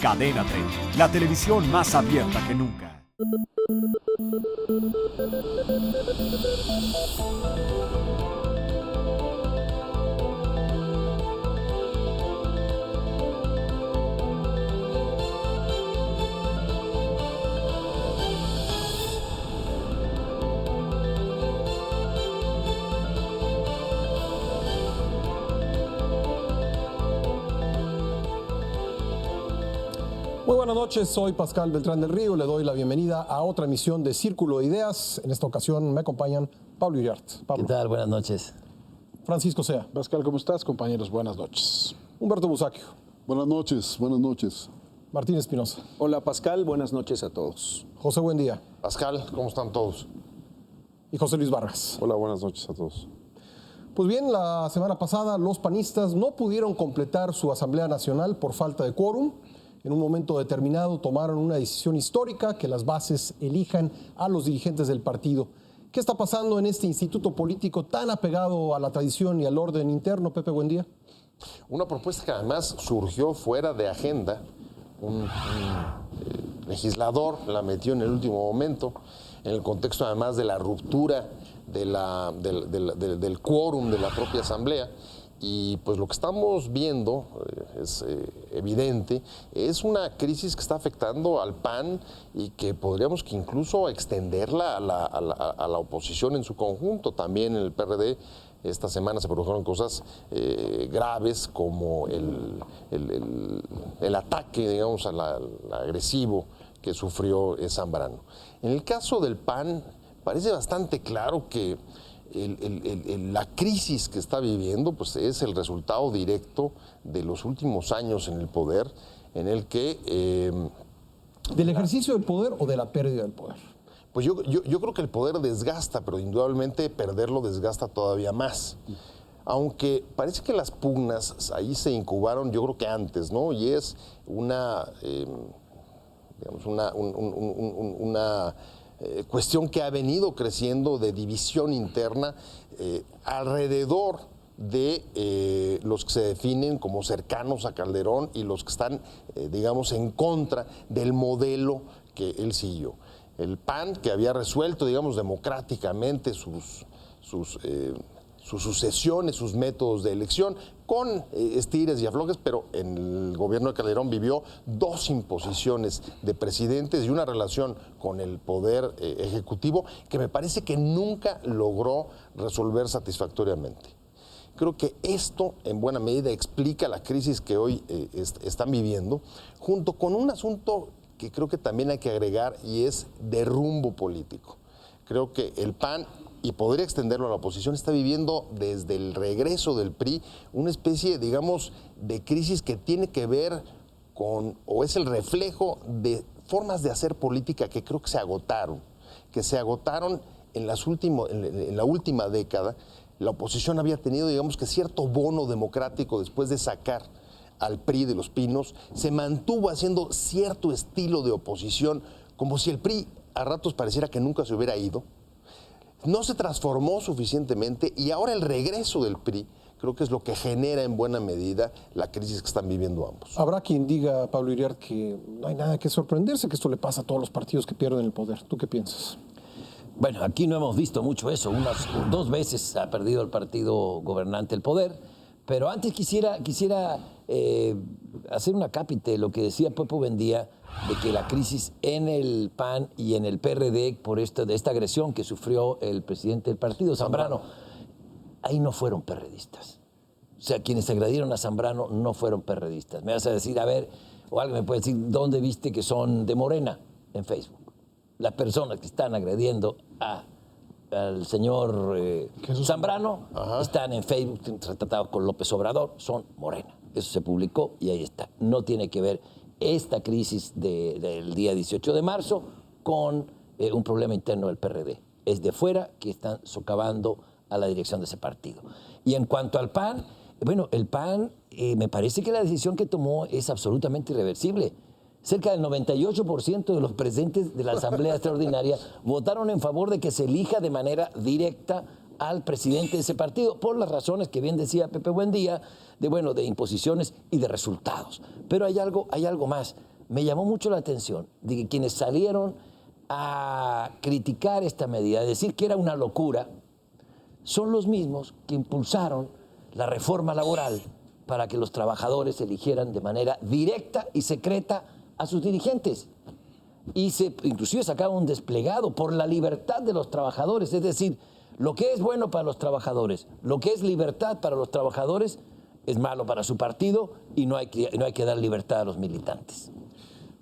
Cadena 30, la televisión más abierta que nunca. Muy buenas noches, soy Pascal Beltrán del Río, le doy la bienvenida a otra emisión de Círculo de Ideas. En esta ocasión me acompañan Pablo Iriart. Pablo. ¿Qué tal? Buenas noches. Francisco Sea. Pascal, ¿cómo estás? Compañeros, buenas noches. Humberto Busaquio. Buenas noches, buenas noches. Martín Espinosa. Hola Pascal, buenas noches a todos. José Buendía. Pascal, ¿cómo están todos? Y José Luis Vargas. Hola, buenas noches a todos. Pues bien, la semana pasada los panistas no pudieron completar su Asamblea Nacional por falta de quórum. En un momento determinado tomaron una decisión histórica, que las bases elijan a los dirigentes del partido. ¿Qué está pasando en este instituto político tan apegado a la tradición y al orden interno, Pepe Buendía? Una propuesta que además surgió fuera de agenda. Un legislador la metió en el último momento, en el contexto además de la ruptura del quórum de la propia Asamblea. Y pues lo que estamos viendo es evidente, es una crisis que está afectando al PAN y que podríamos que incluso extenderla a la oposición en su conjunto. También en el PRD esta semana se produjeron cosas graves como el ataque, digamos, al agresivo que sufrió Zambrano. En el caso del PAN parece bastante claro que la crisis que está viviendo pues es el resultado directo de los últimos años en el poder, en el que... ¿Del ejercicio del poder o de la pérdida del poder? Pues yo creo que el poder desgasta, pero indudablemente perderlo desgasta todavía más. Aunque parece que las pugnas ahí se incubaron, yo creo que antes, ¿no? Y es una cuestión que ha venido creciendo de división interna alrededor de los que se definen como cercanos a Calderón y los que están, digamos, en contra del modelo que él siguió. El PAN, que había resuelto, digamos, democráticamente sus sucesiones, sus métodos de elección, con estires y aflojes, pero en el gobierno de Calderón vivió dos imposiciones de presidentes y una relación con el poder ejecutivo que me parece que nunca logró resolver satisfactoriamente. Creo que esto, en buena medida, explica la crisis que hoy están viviendo, junto con un asunto que creo que también hay que agregar, y es de rumbo político. Creo que el PAN, y podría extenderlo a la oposición, está viviendo desde el regreso del PRI una especie, digamos, de crisis que tiene que ver con, o es el reflejo de formas de hacer política que creo que se agotaron en la última década. La oposición había tenido, digamos, que cierto bono democrático después de sacar al PRI de los Pinos, se mantuvo haciendo cierto estilo de oposición, como si el PRI a ratos pareciera que nunca se hubiera ido. No se transformó suficientemente y ahora el regreso del PRI creo que es lo que genera en buena medida la crisis que están viviendo ambos. Habrá quien diga, Pablo Iriart, que no hay nada que sorprenderse, que esto le pasa a todos los partidos que pierden el poder. ¿Tú qué piensas? Bueno, aquí no hemos visto mucho eso. Dos veces ha perdido el partido gobernante el poder, pero antes quisiera hacer una cápita de lo que decía Pepe Buendía, de que la crisis en el PAN y en el PRD por de esta agresión que sufrió el presidente del partido, Zambrano, ahí no fueron perredistas. O sea, quienes agredieron a Zambrano no fueron perredistas. Me vas a decir, a ver, o alguien me puede decir, ¿dónde viste que son de Morena? En Facebook. Las personas que están agrediendo al señor Zambrano están en Facebook tratados con López Obrador, son Morena. Eso se publicó y ahí está. No tiene que ver esta crisis del día 18 de marzo con un problema interno del PRD. Es de fuera que están socavando a la dirección de ese partido. Y en cuanto al PAN, bueno, el PAN me parece que la decisión que tomó es absolutamente irreversible. Cerca del 98% de los presentes de la Asamblea Extraordinaria votaron en favor de que se elija de manera directa al presidente de ese partido, por las razones que bien decía Pepe Buendía, de imposiciones y de resultados. Pero hay algo más. Me llamó mucho la atención de que quienes salieron a criticar esta medida, a decir que era una locura, son los mismos que impulsaron la reforma laboral para que los trabajadores eligieran de manera directa y secreta a sus dirigentes. Y inclusive sacaron un desplegado por la libertad de los trabajadores, es decir, lo que es bueno para los trabajadores, lo que es libertad para los trabajadores, es malo para su partido y no hay que dar libertad a los militantes.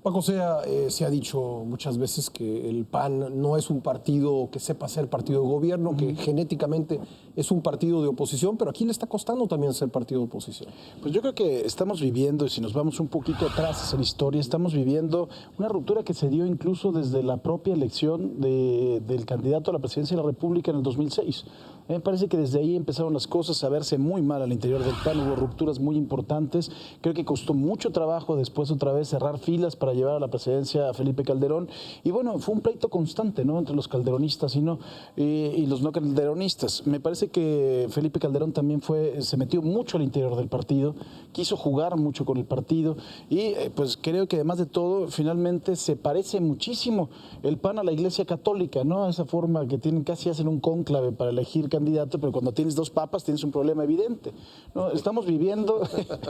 Paco Sea, se ha dicho muchas veces que el PAN no es un partido que sepa ser partido de gobierno, que genéticamente es un partido de oposición, pero aquí le está costando también ser partido de oposición. Pues yo creo que estamos viviendo, y si nos vamos un poquito atrás en la historia, estamos viviendo una ruptura que se dio incluso desde la propia elección del candidato a la presidencia de la República en el 2006. Me parece que desde ahí empezaron las cosas a verse muy mal al interior del PAN, hubo rupturas muy importantes, creo que costó mucho trabajo después otra vez cerrar filas para llevar a la presidencia a Felipe Calderón, y bueno, fue un pleito constante, ¿no?, entre los calderonistas y los no calderonistas. Me parece que Felipe Calderón también se metió mucho al interior del partido, quiso jugar mucho con el partido, y pues creo que además de todo, finalmente se parece muchísimo el PAN a la Iglesia Católica, ¿no?, esa forma que tienen, casi hacen un cónclave para elegir candidato, pero cuando tienes dos papas tienes un problema evidente, ¿no? Estamos viviendo,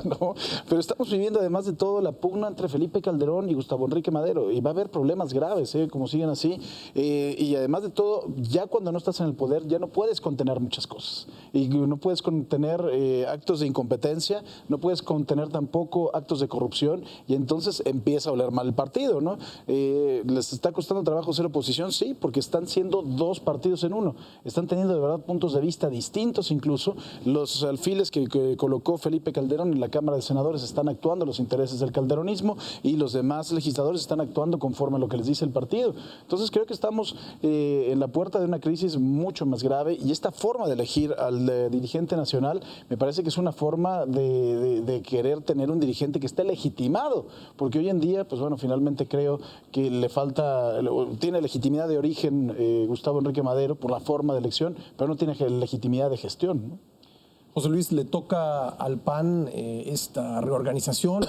¿no?, pero estamos viviendo además de todo la pugna entre Felipe Calderón y Gustavo Enrique Madero, y va a haber problemas graves, como siguen así, y además de todo, ya cuando no estás en el poder, ya no puedes contener muchas cosas, y no puedes contener actos de incompetencia, no puedes contener tampoco actos de corrupción, y entonces empieza a oler mal el partido, ¿no? ¿Les está costando trabajo ser oposición? Sí, porque están siendo dos partidos en uno, están teniendo de verdad puntos de vista distintos, incluso los alfiles que colocó Felipe Calderón en la Cámara de Senadores están actuando en los intereses del calderonismo, y los demás legisladores están actuando conforme a lo que les dice el partido. Entonces creo que estamos en la puerta de una crisis mucho más grave, y esta forma de elegir al dirigente nacional me parece que es una forma de querer tener un dirigente que esté legitimado, porque hoy en día, pues bueno, finalmente creo que tiene legitimidad de origen Gustavo Enrique Madero por la forma de elección, pero no tiene legitimidad de gestión, ¿no? José Luis, le toca al PAN esta reorganización,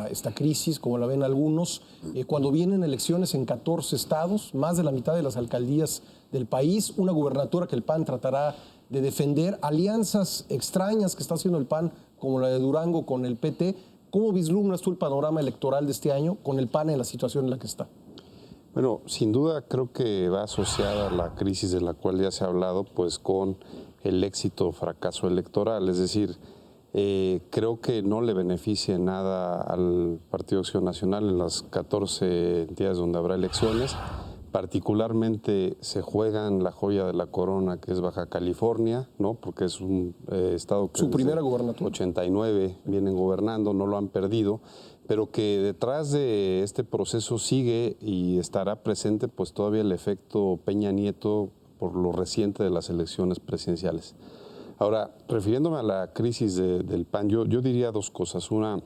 esta crisis, como la ven algunos, cuando vienen elecciones en 14 estados, más de la mitad de las alcaldías del país, una gubernatura que el PAN tratará de defender, alianzas extrañas que está haciendo el PAN, como la de Durango con el PT. ¿Cómo vislumbras tú el panorama electoral de este año con el PAN en la situación en la que está? Bueno, sin duda creo que va asociada la crisis de la cual ya se ha hablado, pues con el éxito o fracaso electoral. Es decir, creo que no le beneficia en nada al Partido Acción Nacional en las 14 entidades donde habrá elecciones. Particularmente se juegan la joya de la corona, que es Baja California, ¿no?, porque es un estado que su primera gubernatura. 89 vienen gobernando, no lo han perdido, pero que detrás de este proceso sigue y estará presente pues todavía el efecto Peña Nieto por lo reciente de las elecciones presidenciales. Ahora, refiriéndome a la crisis del PAN, yo diría dos cosas. Una,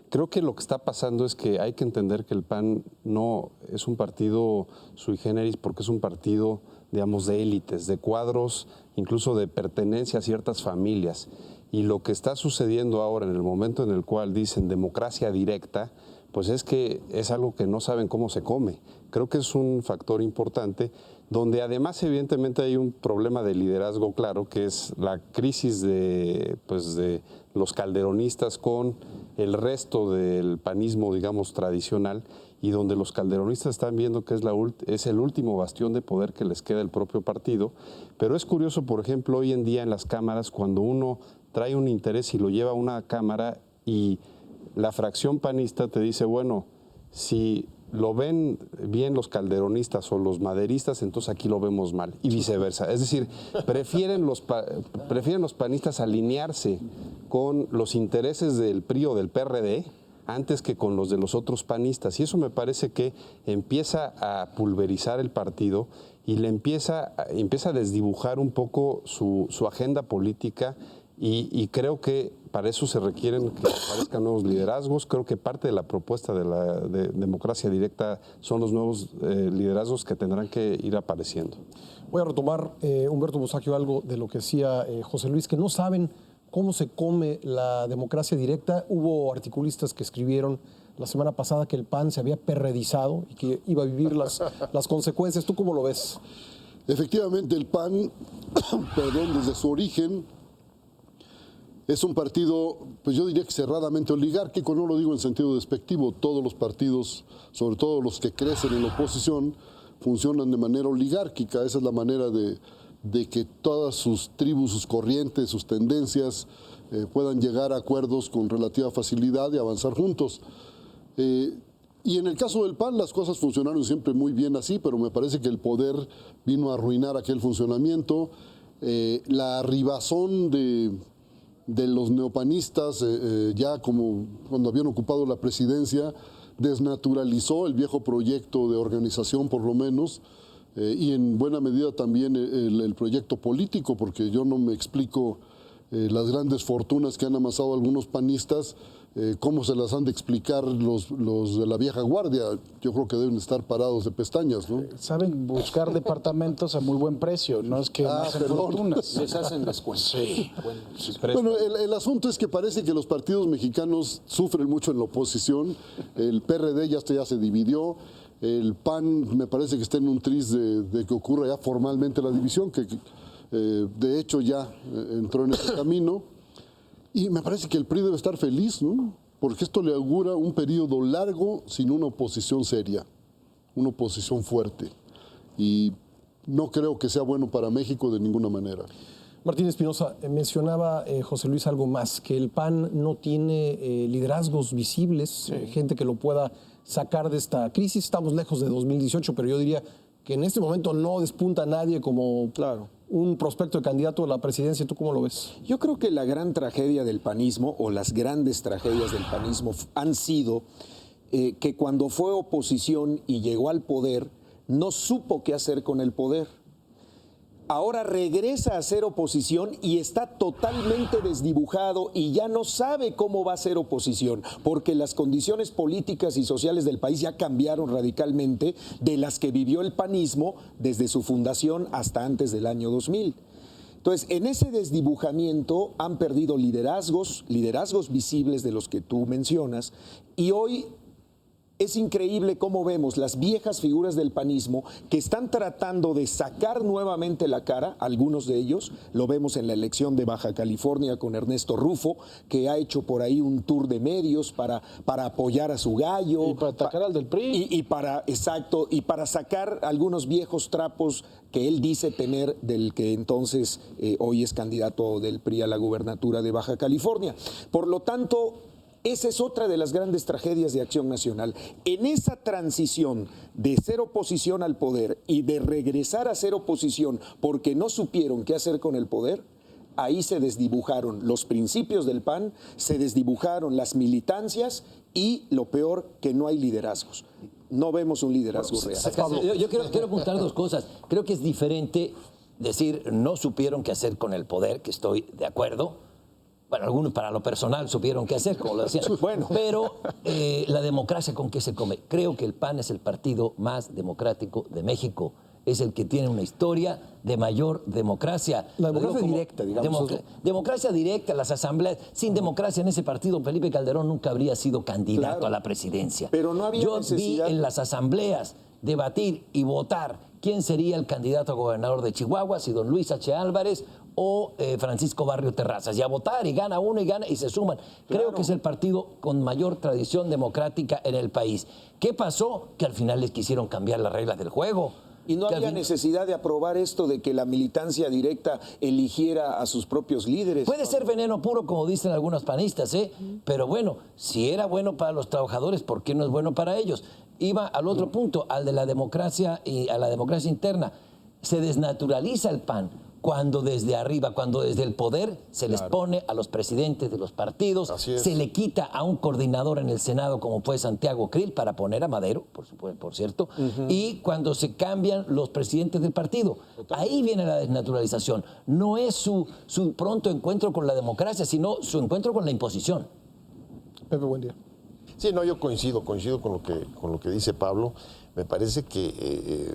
creo que lo que está pasando es que hay que entender que el PAN no es un partido sui generis, porque es un partido, digamos, de élites, de cuadros, incluso de pertenencia a ciertas familias. Y lo que está sucediendo ahora, en el momento en el cual dicen democracia directa, pues es que es algo que no saben cómo se come. Creo que es un factor importante, donde además evidentemente hay un problema de liderazgo claro, que es la crisis de los calderonistas con el resto del panismo, digamos, tradicional, y donde los calderonistas están viendo que es el último bastión de poder que les queda el propio partido. Pero es curioso, por ejemplo, hoy en día en las cámaras, cuando uno trae un interés y lo lleva a una cámara y la fracción panista te dice, bueno, si lo ven bien los calderonistas o los maderistas, entonces aquí lo vemos mal, y viceversa. Es decir, prefieren los panistas alinearse con los intereses del PRI o del PRD antes que con los de los otros panistas. Y eso me parece que empieza a pulverizar el partido y le empieza a desdibujar un poco su agenda política Y creo que para eso se requieren que aparezcan nuevos liderazgos. Creo que parte de la propuesta de democracia directa son los nuevos liderazgos que tendrán que ir apareciendo. Voy a retomar, Humberto Musacchio, algo de lo que decía José Luis, que no saben cómo se come la democracia directa. Hubo articulistas que escribieron la semana pasada que el PAN se había perredizado y que iba a vivir las consecuencias. ¿Tú cómo lo ves? Efectivamente, el PAN, perdón, desde su origen, es un partido, pues yo diría que cerradamente oligárquico, no lo digo en sentido despectivo. Todos los partidos, sobre todo los que crecen en la oposición, funcionan de manera oligárquica. Esa es la manera de que todas sus tribus, sus corrientes, sus tendencias puedan llegar a acuerdos con relativa facilidad y avanzar juntos. Y en el caso del PAN las cosas funcionaron siempre muy bien así, pero me parece que el poder vino a arruinar aquel funcionamiento. La arribazón de los neopanistas, ya como cuando habían ocupado la presidencia, desnaturalizó el viejo proyecto de organización, por lo menos, y en buena medida también el proyecto político, porque yo no me explico las grandes fortunas que han amasado algunos panistas, cómo se las han de explicar los de la vieja guardia. Yo creo que deben estar parados de pestañas, ¿no? Saben buscar departamentos a muy buen precio, no es que hacen fortunas. Les hacen descuento. Sí. Bueno, el asunto es que parece que los partidos mexicanos sufren mucho en la oposición. El PRD ya se dividió. El PAN me parece que está en un tris de que ocurra ya formalmente la división, que de hecho ya entró en ese camino. Y me parece que el PRI debe estar feliz, ¿no? Porque esto le augura un periodo largo sin una oposición seria, una oposición fuerte. Y no creo que sea bueno para México de ninguna manera. Martín Espinosa, mencionaba José Luis algo más, que el PAN no tiene liderazgos visibles, gente que lo pueda sacar de esta crisis. Estamos lejos de 2018, pero yo diría que en este momento no despunta nadie como un prospecto de candidato a la presidencia. ¿Tú cómo lo ves? Yo creo que la gran tragedia del panismo, o las grandes tragedias del panismo, han sido que cuando fue oposición y llegó al poder, no supo qué hacer con el poder. Ahora regresa a ser oposición y está totalmente desdibujado y ya no sabe cómo va a ser oposición, porque las condiciones políticas y sociales del país ya cambiaron radicalmente de las que vivió el panismo desde su fundación hasta antes del año 2000. Entonces, en ese desdibujamiento han perdido liderazgos visibles de los que tú mencionas, y hoy es increíble cómo vemos las viejas figuras del panismo que están tratando de sacar nuevamente la cara, algunos de ellos, lo vemos en la elección de Baja California con Ernesto Rufo, que ha hecho por ahí un tour de medios para apoyar a su gallo. Y para atacar al del PRI. Y para sacar algunos viejos trapos que él dice tener del que entonces hoy es candidato del PRI a la gubernatura de Baja California. Por lo tanto, esa es otra de las grandes tragedias de Acción Nacional. En esa transición de ser oposición al poder y de regresar a ser oposición porque no supieron qué hacer con el poder, ahí se desdibujaron los principios del PAN, se desdibujaron las militancias y, lo peor, que no hay liderazgos. No vemos un liderazgo real. Yo quiero apuntar dos cosas. Creo que es diferente decir no supieron qué hacer con el poder, que estoy de acuerdo. Bueno, algunos para lo personal supieron qué hacer, como lo decían. Bueno. Pero la democracia, ¿con qué se come? Creo que el PAN es el partido más democrático de México. Es el que tiene una historia de mayor democracia. La democracia directa, digamos. Democracia directa, las asambleas. Sin democracia en ese partido, Felipe Calderón nunca habría sido candidato a la presidencia. Pero no había Yo necesidad. vi en las asambleas debatir y votar quién sería el candidato a gobernador de Chihuahua, si don Luis H. Álvarez o Francisco Barrio Terrazas, y a votar, y gana uno y se suman. Creo que es el partido con mayor tradición democrática en el país. ¿Qué pasó? Que al final les quisieron cambiar las reglas del juego. Y no había necesidad de aprobar esto de que la militancia directa eligiera a sus propios líderes. Puede ser veneno puro, como dicen algunos panistas, pero bueno, si era bueno para los trabajadores, ¿por qué no es bueno para ellos? Iba al otro punto, al de la democracia y a la democracia interna. Se desnaturaliza el PAN cuando desde arriba, cuando desde el poder se les pone a los presidentes de los partidos, Así es. se le quita a un coordinador en el Senado como fue Santiago Krill para poner a Madero, por cierto, y cuando se cambian los presidentes del partido. Ahí viene la desnaturalización. No es su pronto encuentro con la democracia, sino su encuentro con la imposición. Pepe, buen día. Sí, no, yo coincido con lo que dice Pablo. Me parece que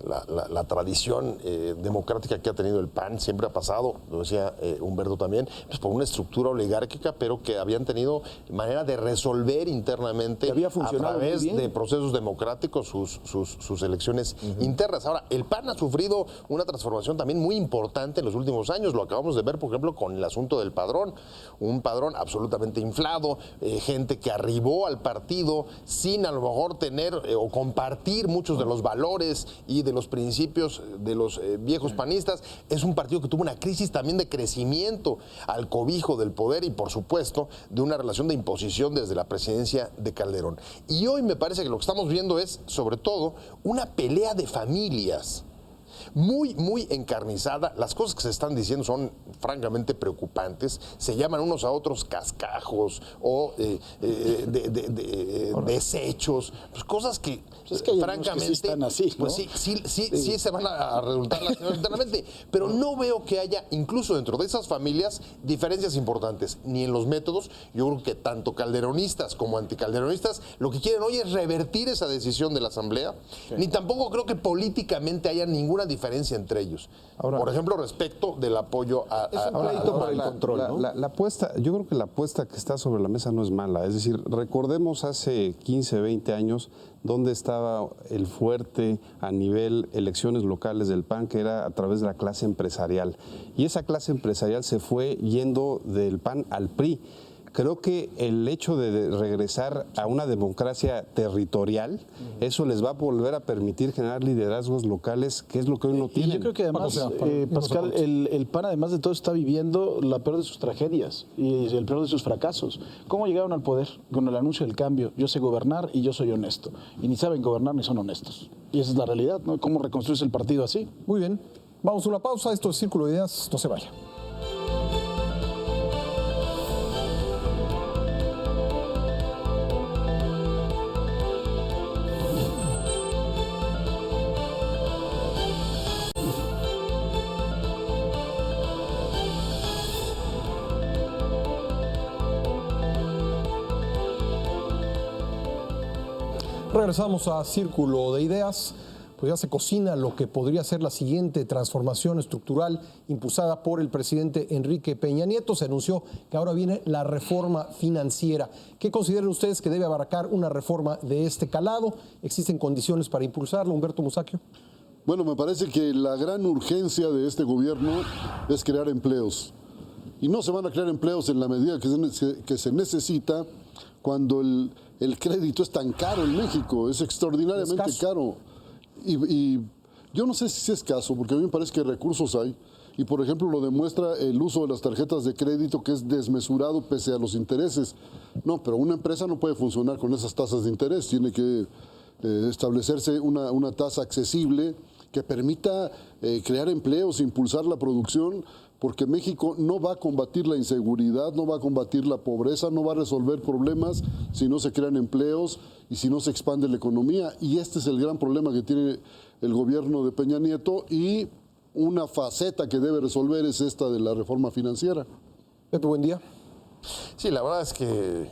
la tradición democrática que ha tenido el PAN siempre ha pasado, lo decía Humberto también, pues por una estructura oligárquica, pero que habían tenido manera de resolver internamente Que había a funcionado través muy bien. de procesos democráticos sus elecciones internas. Ahora, el PAN ha sufrido una transformación también muy importante en los últimos años. Lo acabamos de ver, por ejemplo, con el asunto del padrón. Un padrón absolutamente inflado, gente que arribó al partido sin a lo mejor tener o compartir muchos de los valores y de los principios de los viejos panistas. Es un partido que tuvo una crisis también de crecimiento al cobijo del poder y, por supuesto, de una relación de imposición desde la presidencia de Calderón. Y hoy me parece que lo que estamos viendo es, sobre todo, una pelea de familias muy encarnizada. Las cosas que se están diciendo son francamente preocupantes. Se llaman unos a otros cascajos o desechos, pues cosas que Pues es que hay algunos francamente que sí están así, ¿no? pues sí se van a resultar lastimados internamente, pero no veo que haya incluso dentro de esas familias diferencias importantes, ni en los métodos. Yo creo que tanto calderonistas como anticalderonistas lo que quieren hoy es revertir esa decisión de la Asamblea, ni tampoco creo que políticamente haya ninguna diferencia entre ellos. Ahora, por ejemplo, respecto del apoyo a pleito por el control, ¿no? La apuesta, yo creo que la apuesta que está sobre la mesa no es mala. Es decir, recordemos hace 15, 20 años dónde estaba el fuerte a nivel elecciones locales del PAN, que era a través de la clase empresarial. Y esa clase empresarial se fue yendo del PAN al PRI. Creo que el hecho de regresar a una democracia territorial, eso les va a volver a permitir generar liderazgos locales, que es lo que hoy no Y tienen. yo creo que además, Pascal, el PAN además de todo está viviendo la peor de sus tragedias y el peor de sus fracasos. ¿Cómo llegaron al poder? Con el anuncio del cambio. Yo sé gobernar y yo soy honesto. Y ni saben gobernar ni son honestos. Y esa es la realidad, ¿no? ¿Cómo reconstruyes el partido así? Muy bien. Vamos a una pausa. Esto es Círculo de Ideas. No se vaya. Regresamos a Círculo de Ideas. Pues ya se cocina lo que podría ser la siguiente transformación estructural impulsada por el presidente Enrique Peña Nieto. Se anunció que ahora viene la reforma financiera. ¿Qué consideran ustedes que debe abarcar una reforma de este calado? ¿Existen condiciones para impulsarlo? Humberto Musacchio. Bueno, me parece que la gran urgencia de este gobierno es crear empleos. Y no se van a crear empleos en la medida que se necesita cuando el crédito es tan caro en México, es extraordinariamente caro. Y yo no sé si es caso, porque a mí me parece que recursos hay. Y por ejemplo lo demuestra el uso de las tarjetas de crédito, que es desmesurado pese a los intereses. No, pero una empresa no puede funcionar con esas tasas de interés. Tiene que establecerse una tasa accesible que permita crear empleos, impulsar la producción, porque México no va a combatir la inseguridad, no va a combatir la pobreza, no va a resolver problemas si no se crean empleos y si no se expande la economía. Y este es el gran problema que tiene el gobierno de Peña Nieto, y una faceta que debe resolver es esta de la reforma financiera. Pepe, buen día. Sí, la verdad es que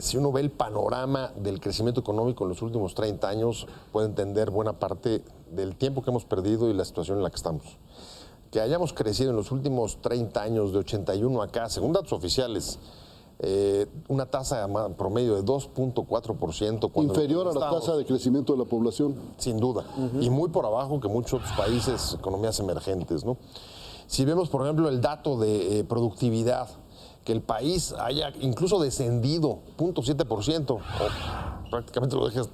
si uno ve el panorama del crecimiento económico en los últimos 30 años, puede entender buena parte del tiempo que hemos perdido y la situación en la que estamos. Que hayamos crecido en los últimos 30 años, de 81 acá, según datos oficiales, una tasa promedio de 2.4%. Inferior a la tasa de crecimiento de la población. Sin duda. Y muy por abajo que muchos otros países, economías emergentes, ¿no? Si vemos, por ejemplo, el dato de productividad, que el país haya incluso descendido 0.7% o prácticamente lo deja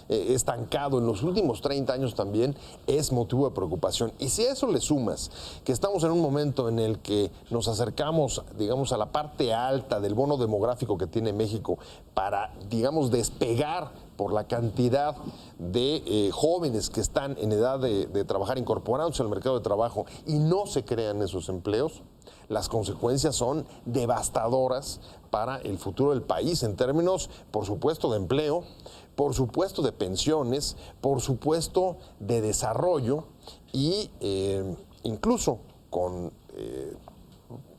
estancado en los últimos 30 años, también es motivo de preocupación. Y si a eso le sumas que estamos en un momento en el que nos acercamos, digamos, a la parte alta del bono demográfico que tiene México para, digamos, despegar por la cantidad de jóvenes que están en edad de trabajar, incorporándose al mercado de trabajo y no se crean esos empleos, las consecuencias son devastadoras para el futuro del país en términos, por supuesto, de empleo, por supuesto, de pensiones, por supuesto, de desarrollo y incluso con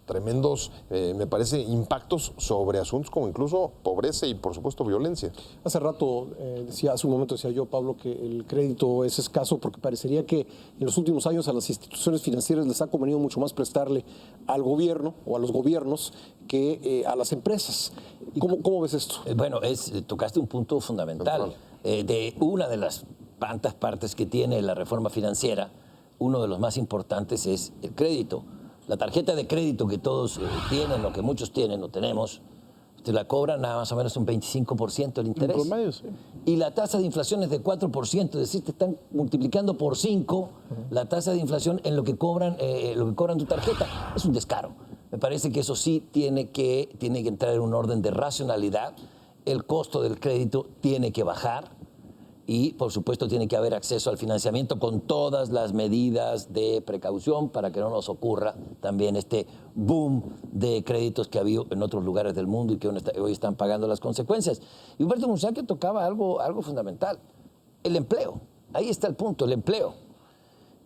tremendos, me parece, impactos sobre asuntos como incluso pobreza y, por supuesto, violencia. Hace rato, hace un momento decía yo, Pablo, que el crédito es escaso porque parecería que en los últimos años a las instituciones financieras les ha convenido mucho más prestarle al gobierno o a los gobiernos que a las empresas. ¿Cómo ves esto? Bueno, tocaste un punto fundamental. De una de las tantas partes que tiene la reforma financiera, uno de los más importantes es el crédito. La tarjeta de crédito que todos tienen, o que muchos tienen o tenemos, te la cobran a más o menos un 25% el interés. En promedio, sí. Y la tasa de inflación es de 4%, es decir, te están multiplicando por 5 la tasa de inflación en lo que cobran tu tarjeta. Es un descaro. Me parece que eso sí tiene que entrar en un orden de racionalidad. El costo del crédito tiene que bajar. Y, por supuesto, tiene que haber acceso al financiamiento con todas las medidas de precaución para que no nos ocurra también este boom de créditos que ha habido en otros lugares del mundo y que hoy están pagando las consecuencias. Y Humberto Musacchio tocaba algo fundamental, el empleo. Ahí está el punto, el empleo.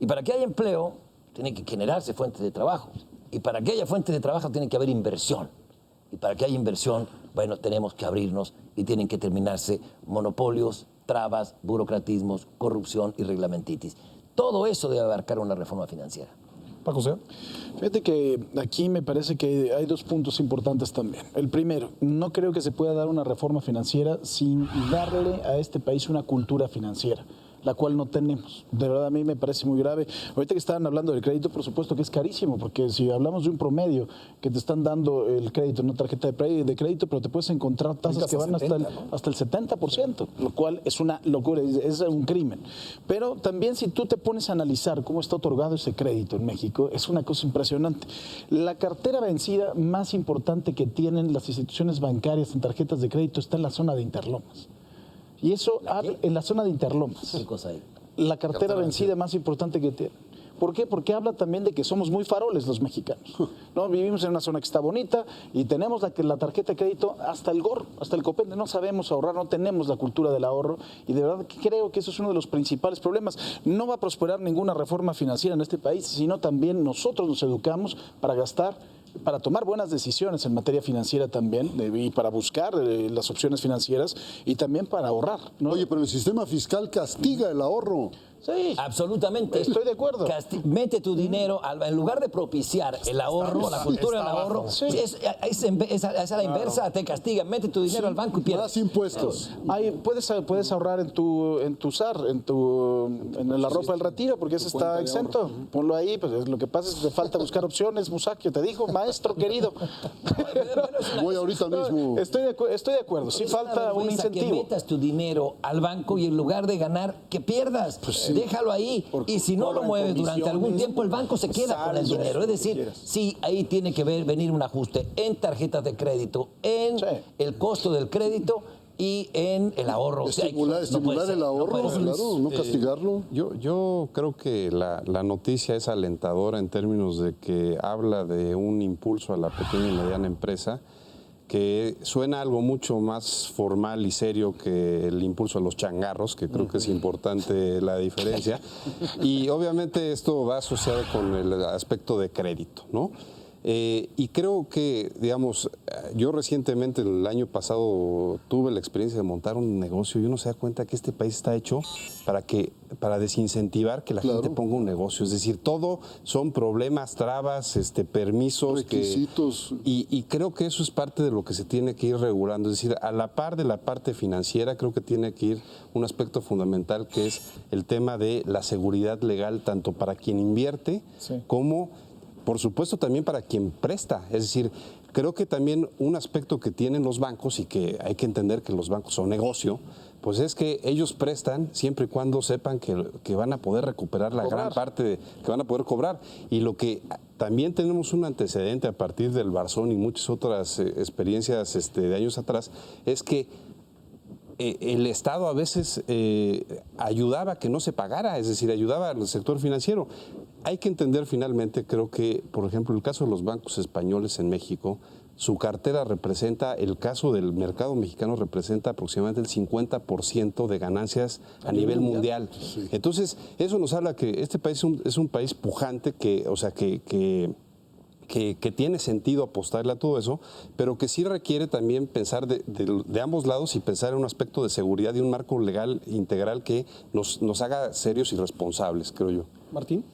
Y para que haya empleo, tiene que generarse fuentes de trabajo. Y para que haya fuentes de trabajo, tiene que haber inversión. Y para que haya inversión, bueno, tenemos que abrirnos y tienen que terminarse monopolios, trabas, burocratismos, corrupción y reglamentitis. Todo eso debe abarcar una reforma financiera. Paco Sea. Fíjate que aquí me parece que hay dos puntos importantes también. El primero, no creo que se pueda dar una reforma financiera sin darle a este país una cultura financiera, la cual no tenemos. De verdad, a mí me parece muy grave. Ahorita que estaban hablando del crédito, por supuesto que es carísimo, porque si hablamos de un promedio que te están dando el crédito, una tarjeta de crédito, pero te puedes encontrar tasas que van hasta el 70%, lo cual es una locura, es un crimen. Pero también si tú te pones a analizar cómo está otorgado ese crédito en México, es una cosa impresionante. La cartera vencida más importante que tienen las instituciones bancarias en tarjetas de crédito está en la zona de Interlomas. Y eso en la zona de Interlomas. ¿Qué cosa hay? La cartera vencida más importante que tiene. ¿Por qué? Porque habla también de que somos muy faroles los mexicanos. ¿No? Vivimos en una zona que está bonita y tenemos la tarjeta de crédito hasta el gorro, hasta el copete. No sabemos ahorrar, no tenemos la cultura del ahorro y de verdad que creo que eso es uno de los principales problemas. No va a prosperar ninguna reforma financiera en este país, sino también nosotros nos educamos para gastar, para tomar buenas decisiones en materia financiera también y para buscar las opciones financieras y también para ahorrar, ¿no? Oye, pero el sistema fiscal castiga el ahorro. Sí, absolutamente. Estoy de acuerdo. Mete tu dinero, en lugar de propiciar el ahorro, la cultura del ahorro, Sí. es a la inversa, te castigan. Mete tu dinero al banco y pierdes. Más impuestos. Puedes ahorrar en tu SAR, en la ropa del retiro, porque eso está exento. Ponlo ahí, pues lo que pasa es que te falta buscar opciones, Musacchio, te dijo, maestro querido. Voy ahorita mismo. Estoy de acuerdo, sí falta un incentivo. Que metas tu dinero al banco y en lugar de ganar, que pierdas. Déjalo ahí. Y si no lo mueves durante algún tiempo, el banco se queda con el dinero. Es decir, sí, ahí tiene que venir un ajuste en tarjetas de crédito, en el costo del crédito y en el ahorro. Estimular el ahorro, claro, no castigarlo. Yo creo que la noticia es alentadora en términos de que habla de un impulso a la pequeña y mediana empresa, que suena algo mucho más formal y serio que el impulso a los changarros, que creo que es importante la diferencia. Y obviamente esto va asociado con el aspecto de crédito, ¿no? Y creo que, digamos, yo recientemente, el año pasado, tuve la experiencia de montar un negocio y uno se da cuenta que este país está hecho para desincentivar que la gente ponga un negocio. Es decir, todo son problemas, trabas, permisos. Requisitos. Y creo que eso es parte de lo que se tiene que ir regulando. Es decir, a la par de la parte financiera, creo que tiene que ir un aspecto fundamental que es el tema de la seguridad legal, tanto para quien invierte como, por supuesto, también para quien presta. Es decir, creo que también un aspecto que tienen los bancos y que hay que entender que los bancos son negocio, pues es que ellos prestan siempre y cuando sepan que van a poder recuperar la gran parte que van a poder cobrar. Y lo que también tenemos un antecedente a partir del Barzón y muchas otras experiencias de años atrás, es que el Estado a veces ayudaba a que no se pagara, es decir, ayudaba al sector financiero. Hay que entender finalmente, creo que, por ejemplo, el caso de los bancos españoles en México, su cartera representa, el caso del mercado mexicano representa aproximadamente el 50% de ganancias a nivel mundial. Sí. Entonces, eso nos habla que este país es un país pujante, que tiene sentido apostarle a todo eso, pero que sí requiere también pensar de ambos lados y pensar en un aspecto de seguridad y un marco legal integral que nos haga serios y responsables, creo yo. Martín.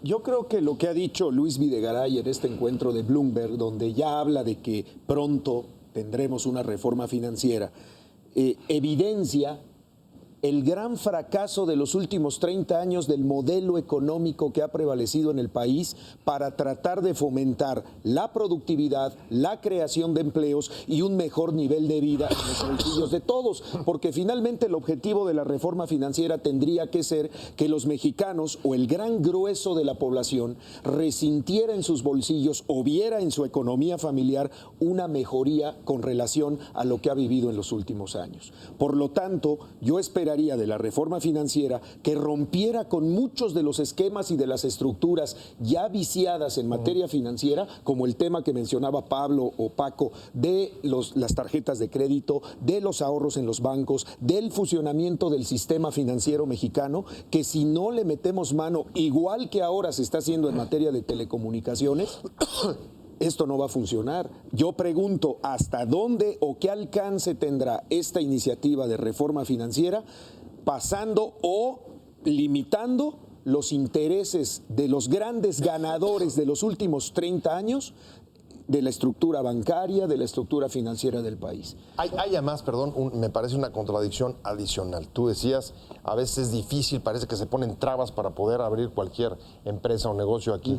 Yo creo que lo que ha dicho Luis Videgaray en este encuentro de Bloomberg, donde ya habla de que pronto tendremos una reforma financiera, evidencia el gran fracaso de los últimos 30 años del modelo económico que ha prevalecido en el país para tratar de fomentar la productividad, la creación de empleos y un mejor nivel de vida en los bolsillos de todos, porque finalmente el objetivo de la reforma financiera tendría que ser que los mexicanos o el gran grueso de la población resintiera en sus bolsillos o viera en su economía familiar una mejoría con relación a lo que ha vivido en los últimos años. Por lo tanto, yo esperaría de la reforma financiera que rompiera con muchos de los esquemas y de las estructuras ya viciadas en materia financiera, como el tema que mencionaba Pablo o Paco, de las tarjetas de crédito, de los ahorros en los bancos, del funcionamiento del sistema financiero mexicano, que si no le metemos mano, igual que ahora se está haciendo en materia de telecomunicaciones, esto no va a funcionar. Yo pregunto, ¿hasta dónde o qué alcance tendrá esta iniciativa de reforma financiera, pasando o limitando los intereses de los grandes ganadores de los últimos 30 años de la estructura bancaria, de la estructura financiera del país? Hay además, perdón, me parece una contradicción adicional. Tú decías, a veces es difícil, parece que se ponen trabas para poder abrir cualquier empresa o negocio aquí.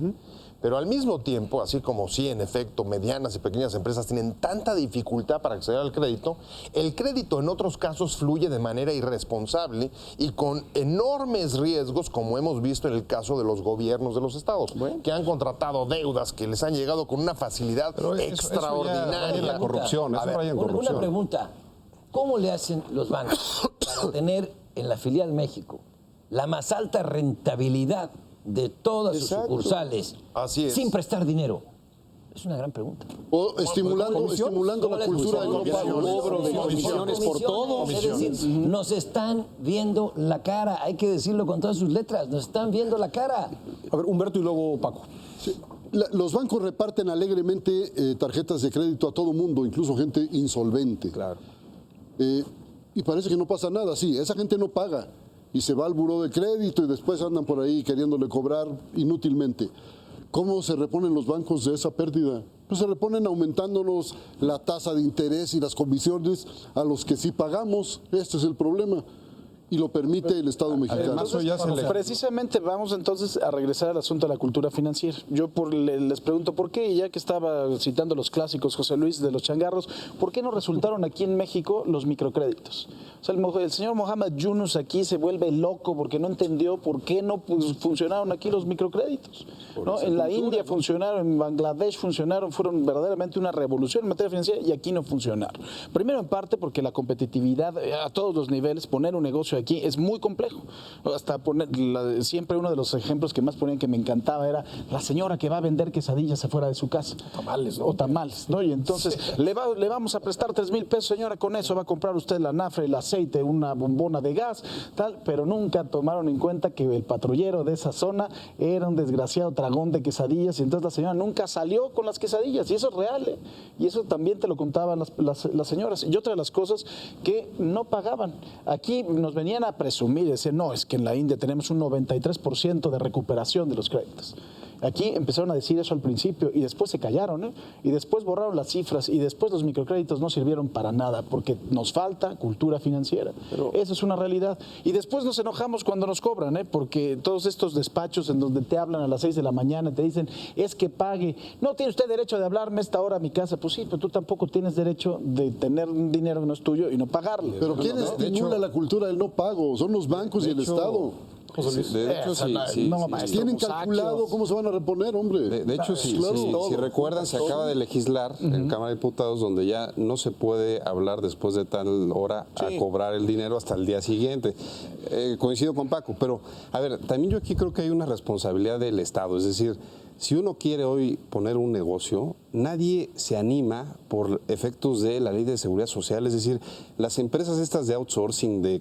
Pero al mismo tiempo, así como sí, en efecto, medianas y pequeñas empresas tienen tanta dificultad para acceder al crédito, el crédito en otros casos fluye de manera irresponsable y con enormes riesgos, como hemos visto en el caso de los gobiernos de los estados, que han contratado deudas que les han llegado con una facilidad extraordinaria. La corrupción, eso raya en corrupción. Una pregunta, ¿cómo le hacen los bancos para tener en la filial México la más alta rentabilidad de todas sus sucursales sin prestar dinero? Es una gran pregunta. O estimulando la cultura del no pago. Cobro de comisiones por todo. Es decir, nos están viendo la cara, hay que decirlo con todas sus letras, nos están viendo la cara. A ver, Humberto y luego Paco. Sí. Los bancos reparten alegremente tarjetas de crédito a todo mundo, incluso gente insolvente. Claro. Y parece que no pasa nada. Sí, esa gente no paga y se va al buró de crédito y después andan por ahí queriéndole cobrar inútilmente. ¿Cómo se reponen los bancos de esa pérdida? Pues se reponen aumentándonos la tasa de interés y las comisiones a los que sí pagamos. Este es el problema. Y lo permite el Estado mexicano. Precisamente vamos entonces a regresar al asunto de la cultura financiera. Yo les pregunto por qué, y ya que estaba citando los clásicos, José Luis, de los changarros, ¿por qué no resultaron aquí en México los microcréditos? O sea, el señor Mohamed Yunus aquí se vuelve loco porque no entendió por qué no funcionaron aquí los microcréditos, ¿no? En la India funcionaron, en Bangladesh funcionaron, fueron verdaderamente una revolución en materia financiera, y aquí no funcionaron. Primero, en parte porque la competitividad a todos los niveles, poner un negocio aquí es muy complejo. Hasta siempre uno de los ejemplos que más ponían que me encantaba era la señora que va a vender quesadillas afuera de su casa. O tamales, ¿no? Y entonces le vamos a prestar 3,000 pesos, señora, con eso va a comprar usted la nafra, el aceite, una bombona de gas, tal, pero nunca tomaron en cuenta que el patrullero de esa zona era un desgraciado tragón de quesadillas, y entonces la señora nunca salió con las quesadillas, y eso es real, ¿eh? Y eso también te lo contaban las señoras. Y otra de las cosas que no pagaban. Aquí nos venían a presumir, decir, no, es que en la India tenemos un 93% de recuperación de los créditos. Aquí empezaron a decir eso al principio y después se callaron, ¿eh? Y después borraron las cifras y después los microcréditos no sirvieron para nada porque nos falta cultura financiera. Pero eso es una realidad. Y después nos enojamos cuando nos cobran, ¿eh? Porque todos estos despachos en donde te hablan a las 6 de la mañana te dicen, es que pague. No tiene usted derecho de hablarme a esta hora a mi casa. Pues sí, pero tú tampoco tienes derecho de tener un dinero que no es tuyo y no pagarle. Pero ¿quién estimula la cultura del no pago? Son los bancos y el Estado. José Luis. De hecho, sí. no, maestro ¿Tienen Musacchio. calculado cómo se van a reponer, hombre? De hecho, si recuerdan, se acaba de legislar en Cámara de Diputados donde ya no se puede hablar después de tal hora a cobrar el dinero hasta el día siguiente. Coincido con Paco, pero a ver, también yo aquí creo que hay una responsabilidad del Estado, es decir, si uno quiere hoy poner un negocio, nadie se anima por efectos de la ley de seguridad social, es decir, las empresas estas de outsourcing, de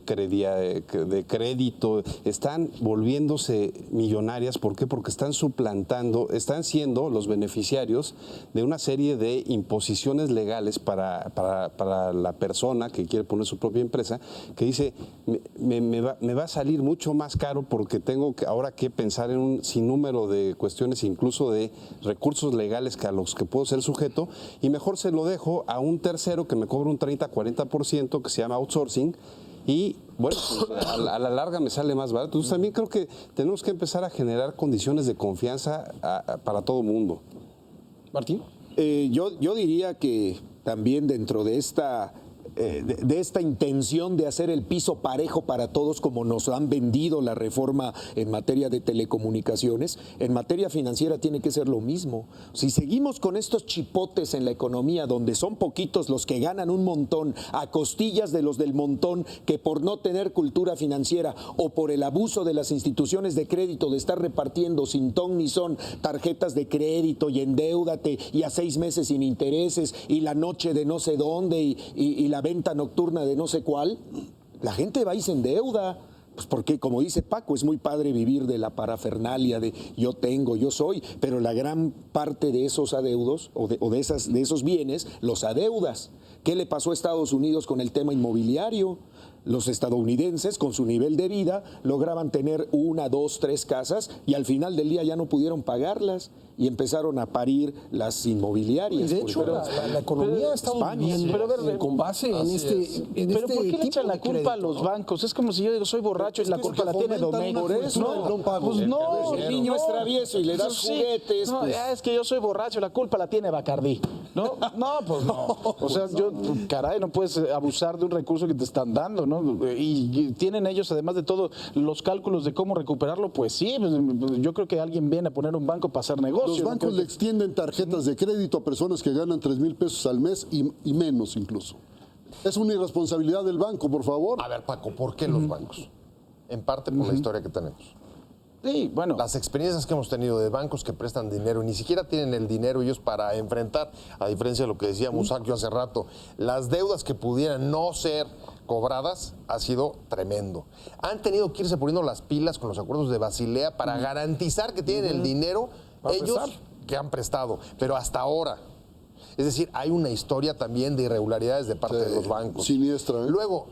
crédito, están volviéndose millonarias. ¿Por qué? Porque están suplantando, están siendo los beneficiarios de una serie de imposiciones legales para la persona que quiere poner su propia empresa, que dice, me va a salir mucho más caro porque tengo ahora que pensar en un sinnúmero de cuestiones, incluso de recursos legales a los que puedo ser sujeto, y mejor se lo dejo a un tercero que me cobra un 30-40%, que se llama outsourcing, y bueno, pues, a la larga me sale más barato. Entonces también creo que tenemos que empezar a generar condiciones de confianza para todo el mundo. Martín. Yo diría que también dentro de esta intención de hacer el piso parejo para todos, como nos han vendido la reforma en materia de telecomunicaciones, en materia financiera tiene que ser lo mismo. Si seguimos con estos chipotes en la economía, donde son poquitos los que ganan un montón a costillas de los del montón, que por no tener cultura financiera o por el abuso de las instituciones de crédito de estar repartiendo sin ton ni son tarjetas de crédito y endéudate y a 6 meses sin intereses y la noche de no sé dónde y la venta nocturna de no sé cuál, la gente va y se endeuda. Pues porque, como dice Paco, es muy padre vivir de la parafernalia de yo tengo, yo soy, pero la gran parte de esos adeudos o de esos bienes los adeudas. ¿Qué le pasó a Estados Unidos con el tema inmobiliario? Los estadounidenses, con su nivel de vida, lograban tener 1, 2, 3 casas y al final del día ya no pudieron pagarlas y empezaron a parir las inmobiliarias. De hecho, la economía está viviendo con base en este Pero ¿por qué le tipo echan la de culpa a crédito? los bancos? Es como si yo digo, soy borracho y la culpa la tiene Domecq. Por eso, Pues no, el niño es travieso y le das juguetes. No, pues. es que yo soy borracho, la culpa la tiene Bacardí. No, pues no. O sea, caray, no puedes abusar de un recurso que te están dando, ¿no? Y tienen ellos, además de todo, los cálculos de cómo recuperarlo, pues sí, pues yo creo que alguien viene a poner un banco para hacer negocio. Los bancos le extienden tarjetas de crédito a personas que ganan 3,000 pesos al mes y menos incluso. Es una irresponsabilidad del banco, por favor. A ver, Paco, ¿por qué los bancos? En parte por la historia que tenemos. Sí, bueno. Las experiencias que hemos tenido de bancos que prestan dinero y ni siquiera tienen el dinero ellos para enfrentar, a diferencia de lo que decía Musacchio hace rato, las deudas que pudieran no ser cobradas, ha sido tremendo. Han tenido que irse poniendo las pilas con los acuerdos de Basilea para garantizar que tienen el dinero ellos que han prestado, pero hasta ahora. Es decir, hay una historia también de irregularidades de parte de los bancos. Siniestra, ¿eh? Luego,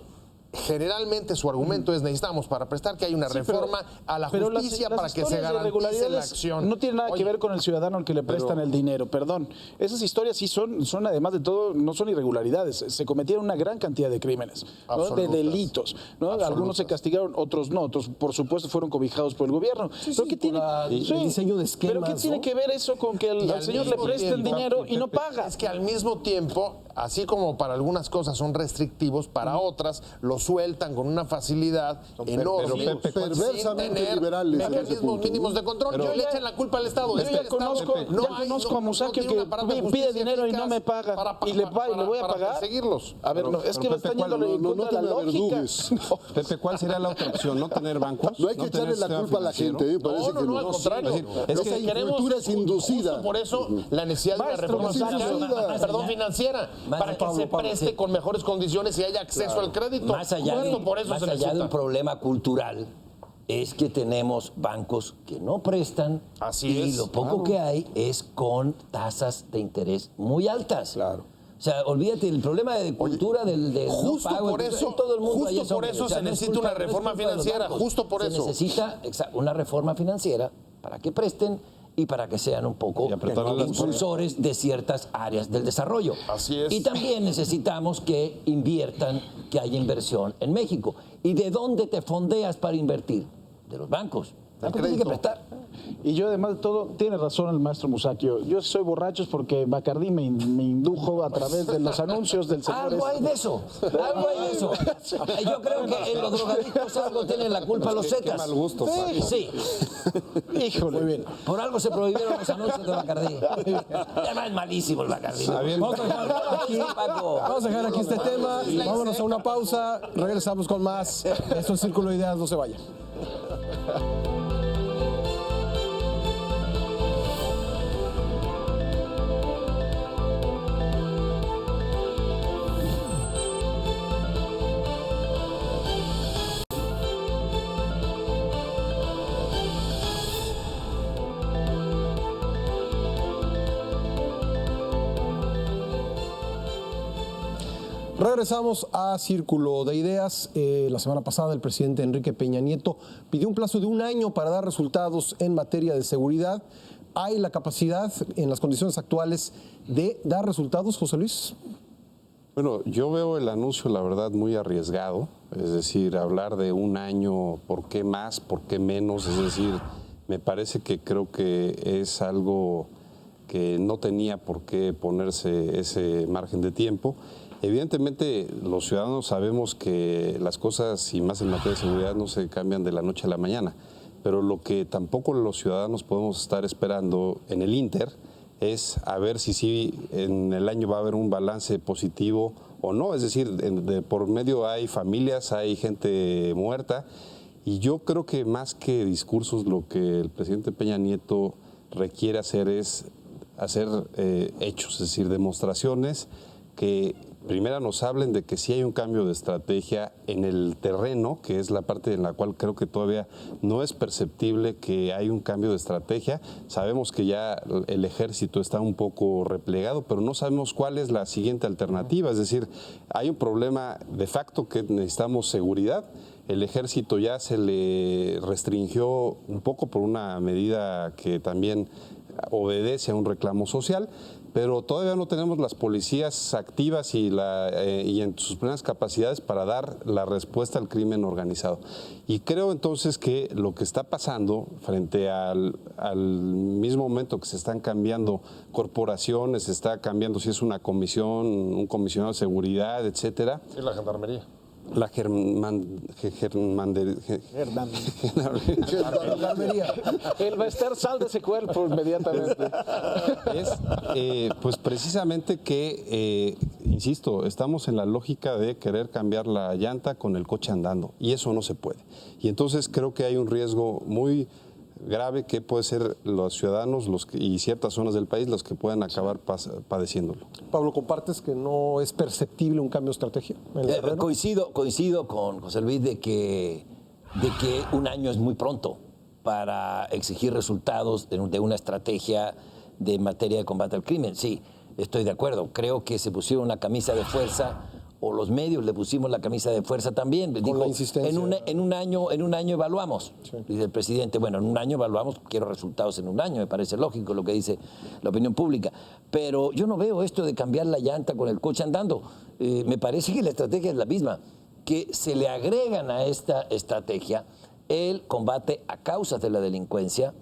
generalmente su argumento es necesitamos para prestar que hay una reforma a la justicia para que se garantice la acción. No tiene nada que ver con el ciudadano al que le prestan el dinero, perdón. Esas historias sí son además de todo, no son irregularidades. Se cometieron una gran cantidad de crímenes, ¿no? De delitos, ¿no? Algunos se castigaron, otros no, otros por supuesto fueron cobijados por el gobierno. Pero ¿qué tiene el diseño de esquemas? ¿Pero qué tiene que ver eso con que al señor le presten dinero y no paga? Es que al mismo tiempo, así como para algunas cosas son restrictivos, para otras los sueltan con una facilidad enorme, perversamente sin tener liberales en ese mecanismos punto. mínimos de control. Pero yo le echan la culpa al Estado. Yo ya conozco a Musacchio que pide dinero y no me paga y le voy a pagar. Seguirlos. A ver, es que me están yendo en contra de la lógica. Pepe, ¿cuál sería la otra opción? ¿No tener bancos? No hay que echarle la culpa a la gente, parece que no. Al contrario. Es que esa cultura es inducida. Justo por eso la necesidad de una reforma financiera, para que se preste con mejores condiciones y haya acceso al crédito. Más allá de un problema cultural, es que tenemos bancos que no prestan. Así y es. lo poco que hay es con tasas de interés muy altas. Claro. O sea, olvídate, el problema de cultura del Justo no pago, por eso, todo el mundo ahí justo por eso se necesita una reforma financiera, justo por eso. Se necesita una reforma financiera para que presten y para que sean un poco impulsores de ciertas áreas del desarrollo. Así es. Y también necesitamos que inviertan, que haya inversión en México. ¿Y de dónde te fondeas para invertir? De los bancos. Pues tiene que prestar. Y yo, además de todo, tiene razón el maestro Musacchio. Yo soy borracho es porque Bacardí me indujo a través de los anuncios del señor. Algo hay de eso. Algo hay de eso. Yo creo que en los drogadictos algo tienen la culpa los Qué zetas. mal gusto, Paco. Sí. Híjole. Muy bien. Por algo se prohibieron los anuncios de Bacardí. Además es malísimo el Bacardí. Vamos a dejar aquí, Paco. vamos a dejar aquí este tema. Vámonos a una pausa. Regresamos con más. Esto es Círculo de Ideas. No se vaya. Regresamos a Círculo de Ideas. La semana pasada el presidente Enrique Peña Nieto pidió un plazo de 1 año para dar resultados en materia de seguridad. ¿Hay la capacidad en las condiciones actuales de dar resultados, José Luis? Bueno, yo veo el anuncio, la verdad, muy arriesgado. Es decir, hablar de 1 año, ¿por qué más? ¿Por qué menos? Es decir, me parece que creo que es algo que no tenía por qué ponerse ese margen de tiempo. Evidentemente, los ciudadanos sabemos que las cosas, y más en materia de seguridad, no se cambian de la noche a la mañana. Pero lo que tampoco los ciudadanos podemos estar esperando en el Inter es a ver si sí en el año va a haber un balance positivo o no. Es decir, por medio hay familias, hay gente muerta. Y yo creo que más que discursos, lo que el presidente Peña Nieto requiere hacer es hacer hechos, es decir, demostraciones que primero nos hablen de que sí hay un cambio de estrategia en el terreno, que es la parte en la cual creo que todavía no es perceptible que hay un cambio de estrategia. Sabemos que ya el ejército está un poco replegado, pero no sabemos cuál es la siguiente alternativa. Es decir, hay un problema de facto que necesitamos seguridad. El ejército ya se le restringió un poco por una medida que también obedece a un reclamo social, pero todavía no tenemos las policías activas y en sus plenas capacidades para dar la respuesta al crimen organizado. Y creo entonces que lo que está pasando frente al mismo momento que se están cambiando corporaciones, se está cambiando si es una comisión, un comisionado de seguridad, etcétera. Sí, la gendarmería. La gendarmería. El Bester sal de ese cuerpo inmediatamente. Es, pues precisamente que, insisto, estamos en la lógica de querer cambiar la llanta con el coche andando, y eso no se puede. Y entonces creo que hay un riesgo muy grave que puede ser los ciudadanos y ciertas zonas del país los que puedan acabar padeciéndolo. Pablo, ¿compartes que no es perceptible un cambio de estrategia en el terreno? Coincido con José Luis de que 1 año es muy pronto para exigir resultados de una estrategia de materia de combate al crimen. Sí, estoy de acuerdo. Creo que se pusieron una camisa de fuerza, o los medios le pusimos la camisa de fuerza también. Con la insistencia. En un año evaluamos, dice el presidente. Bueno, en 1 año evaluamos, quiero resultados en 1 año, me parece lógico lo que dice la opinión pública. Pero yo no veo esto de cambiar la llanta con el coche andando. Me parece que la estrategia es la misma, que se le agregan a esta estrategia el combate a causas de la delincuencia,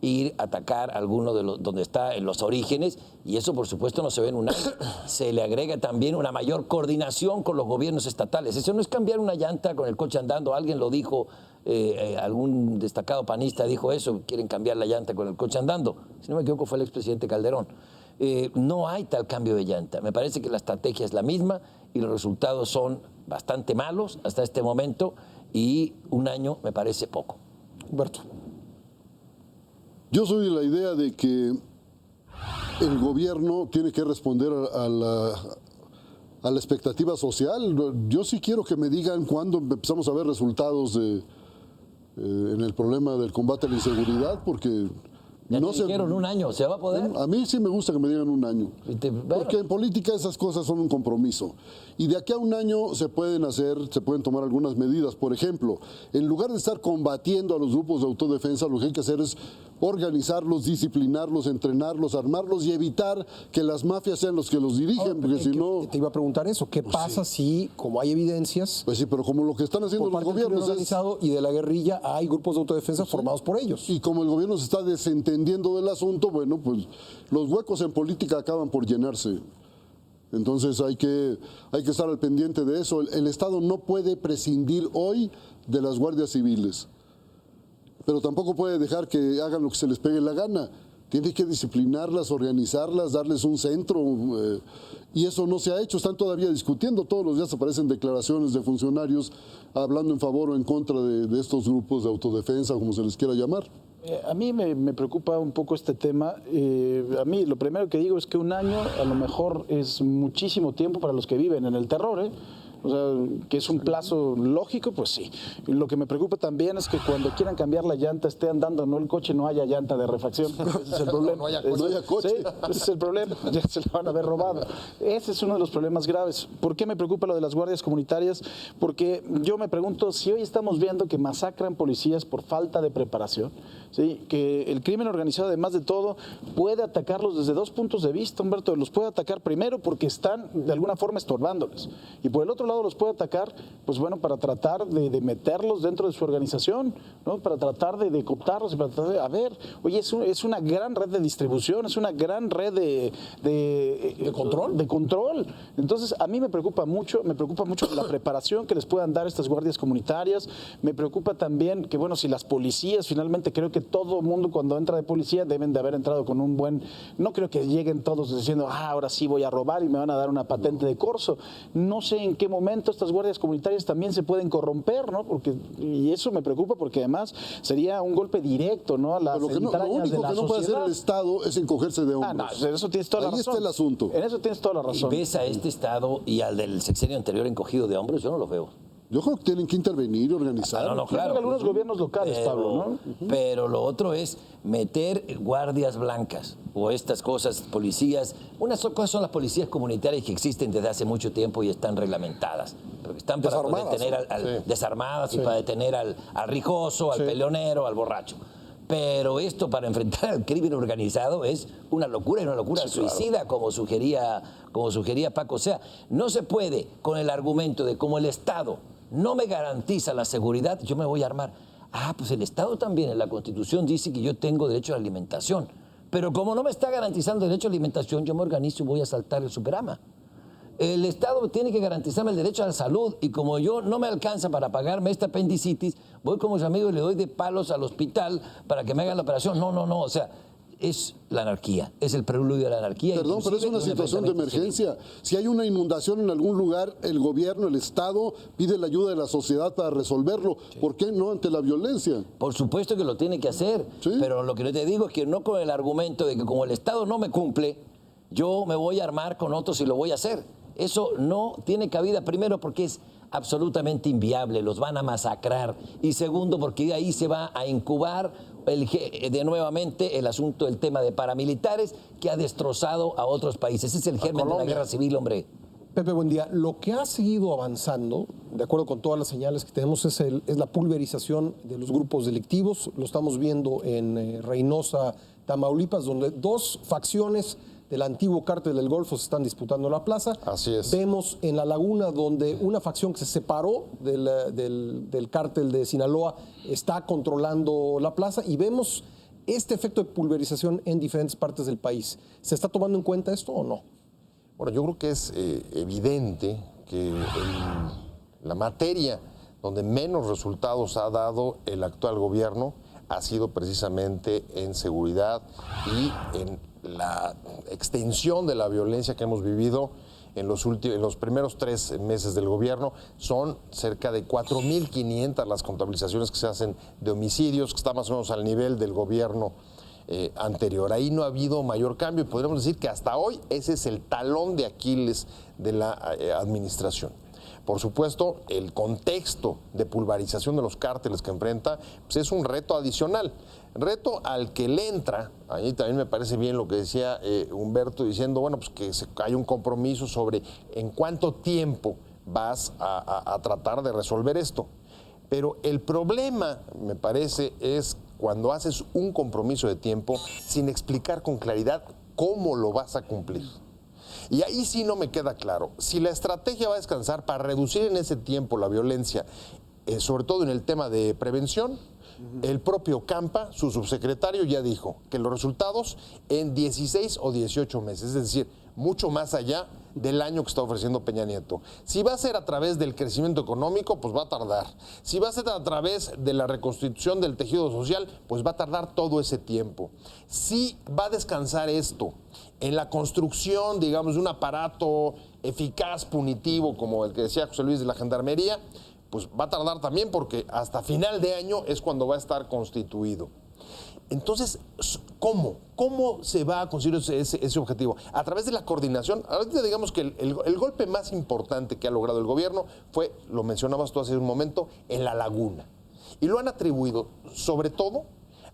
ir a atacar alguno de donde está en los orígenes, y eso por supuesto no se ve en 1 año. Se le agrega también una mayor coordinación con los gobiernos estatales. Eso no es cambiar una llanta con el coche andando. Alguien lo dijo, algún destacado panista dijo eso, quieren cambiar la llanta con el coche andando. Si no me equivoco fue el expresidente Calderón. No hay tal cambio de llanta. Me parece que la estrategia es la misma y los resultados son bastante malos hasta este momento, y 1 año me parece poco. Humberto. Yo soy de la idea de que el gobierno tiene que responder a la expectativa social. Yo sí quiero que me digan cuándo empezamos a ver resultados en el problema del combate a la inseguridad, porque Ya No te se- dijeron un año, ¿se va a poder? A mí sí me gusta que me digan un año. Porque en política esas cosas son un compromiso. Y de aquí a un año se pueden tomar algunas medidas. Por ejemplo, en lugar de estar combatiendo a los grupos de autodefensa, lo que hay que hacer es organizarlos, disciplinarlos, entrenarlos, armarlos y evitar que las mafias sean los que los dirigen, porque si no... Te iba a preguntar eso, ¿qué pasa si, como hay evidencias, Pues sí, pero como lo que están haciendo por los parte del crimen gobiernos es... organizado y de la guerrilla hay grupos de autodefensa formados por ellos? Y como el gobierno se está desentendiendo del asunto, bueno, pues los huecos en política acaban por llenarse. Entonces hay que estar al pendiente de eso. El Estado no puede prescindir hoy de las guardias civiles, pero tampoco puede dejar que hagan lo que se les pegue la gana. Tiene que disciplinarlas, organizarlas, darles un centro, y eso no se ha hecho. Están todavía discutiendo. Todos los días aparecen declaraciones de funcionarios hablando en favor o en contra de estos grupos de autodefensa, como se les quiera llamar. A mí me preocupa un poco este tema. A mí lo primero que digo es que un año a lo mejor es muchísimo tiempo para los que viven en el terror, ¿eh? O sea, que es un plazo lógico, pues sí. Y lo que me preocupa también es que cuando quieran cambiar la llanta, esté andando, no el coche, no haya llanta de refacción. Ese es el problema. No haya coche. Sí, ese es el problema. Ya se lo van a haber robado. Ese es uno de los problemas graves. ¿Por qué me preocupa lo de las guardias comunitarias? Porque yo me pregunto si hoy estamos viendo que masacran policías por falta de preparación, ¿sí? Que el crimen organizado, además de todo, puede atacarlos desde dos puntos de vista, Humberto. Los puede atacar primero porque están de alguna forma estorbándoles. Y por el otro lado los puede atacar, pues bueno, para tratar de meterlos dentro de su organización, ¿no? Para tratar de cooptarlos y para tratar de, a ver, oye, es una gran red de distribución, es una gran red de control. De control. Entonces, a mí me preocupa mucho la preparación que les puedan dar estas guardias comunitarias. Me preocupa también que, bueno, si las policías, finalmente creo que todo mundo cuando entra de policía deben de haber entrado con un buen, no creo que lleguen todos diciendo, ahora sí voy a robar y me van a dar una patente de corso. No sé en qué momento estas guardias comunitarias también se pueden corromper, ¿no? Y eso me preocupa porque además sería un golpe directo, ¿no? A las Pero lo entrañas único de la que no puede hacer sociedad. el Estado es encogerse de hombros. No, en eso tienes toda la Ahí razón. está el asunto. En eso tienes toda la ¿Y razón. ves a este Estado y al del sexenio anterior encogido de hombros? Yo no lo veo. Yo creo que tienen que intervenir, organizar. No, Yo creo que algunos gobiernos locales, Pablo, ¿no? Pero lo otro es meter guardias blancas o estas cosas, policías. Unas cosas son las policías comunitarias que existen desde hace mucho tiempo y están reglamentadas. Porque están para Desarmadas, detener desarmadas y para detener al rijoso, al peleonero, al borracho. Pero esto para enfrentar al crimen organizado es una locura, y una locura suicida, como sugería Paco. O sea, no se puede con el argumento de como el Estado no me garantiza la seguridad, yo me voy a armar. Pues el Estado también en la Constitución dice que yo tengo derecho a la alimentación. Pero como no me está garantizando el derecho a la alimentación, yo me organizo y voy a saltar el Superama. El Estado tiene que garantizarme el derecho a la salud y como yo no me alcanza para pagarme esta apendicitis, voy con mis amigos y le doy de palos al hospital para que me hagan la operación. No, o sea, es la anarquía, es el preludio de la anarquía. Perdón, pero es una situación de emergencia. Si hay una inundación en algún lugar, el gobierno, el Estado pide la ayuda de la sociedad para resolverlo. ¿Por qué no ante la violencia? Por supuesto que lo tiene que hacer, pero lo que yo te digo es que no con el argumento de que como el Estado no me cumple, yo me voy a armar con otros y lo voy a hacer. Eso no tiene cabida, primero porque es absolutamente inviable, los van a masacrar, y segundo porque ahí se va a incubar nuevamente el asunto del tema de paramilitares que ha destrozado a otros países. Ese es el germen de la guerra civil, hombre. Pepe, buen día. Lo que ha seguido avanzando, de acuerdo con todas las señales que tenemos, es la pulverización de los grupos delictivos. Lo estamos viendo en Reynosa, Tamaulipas, donde dos facciones del antiguo cártel del Golfo se están disputando la plaza. Así es. Vemos en La Laguna, donde una facción que se separó del cártel de Sinaloa está controlando la plaza, y vemos este efecto de pulverización en diferentes partes del país. ¿Se está tomando en cuenta esto o no? Bueno, yo creo que es evidente que la materia donde menos resultados ha dado el actual gobierno ha sido precisamente en seguridad y en la extensión de la violencia que hemos vivido en los primeros 3 meses del gobierno. Son cerca de 4.500 las contabilizaciones que se hacen de homicidios, que está más o menos al nivel del gobierno anterior. Ahí no ha habido mayor cambio y podríamos decir que hasta hoy ese es el talón de Aquiles de la administración. por supuesto, el contexto de pulverización de los cárteles que enfrenta pues es un reto adicional. Reto al que le entra, a mí también me parece bien lo que decía Humberto, diciendo, bueno, pues que hay un compromiso sobre en cuánto tiempo vas a tratar de resolver esto. Pero el problema, me parece, es cuando haces un compromiso de tiempo sin explicar con claridad cómo lo vas a cumplir. Y ahí sí no me queda claro. Si la estrategia va a descansar para reducir en ese tiempo la violencia, sobre todo en el tema de prevención, el propio Campa, su subsecretario, ya dijo que los resultados en 16 o 18 meses, es decir, mucho más allá del año que está ofreciendo Peña Nieto. Si va a ser a través del crecimiento económico, pues va a tardar. Si va a ser a través de la reconstitución del tejido social, pues va a tardar todo ese tiempo. Si va a descansar esto en la construcción, digamos, de un aparato eficaz, punitivo, como el que decía José Luis de la Gendarmería, pues va a tardar también porque hasta final de año es cuando va a estar constituido. Entonces, ¿cómo? ¿Cómo se va a conseguir ese objetivo? A través de la coordinación. Ahorita digamos que el golpe más importante que ha logrado el gobierno fue, lo mencionabas tú hace un momento, en La Laguna. Y lo han atribuido, sobre todo,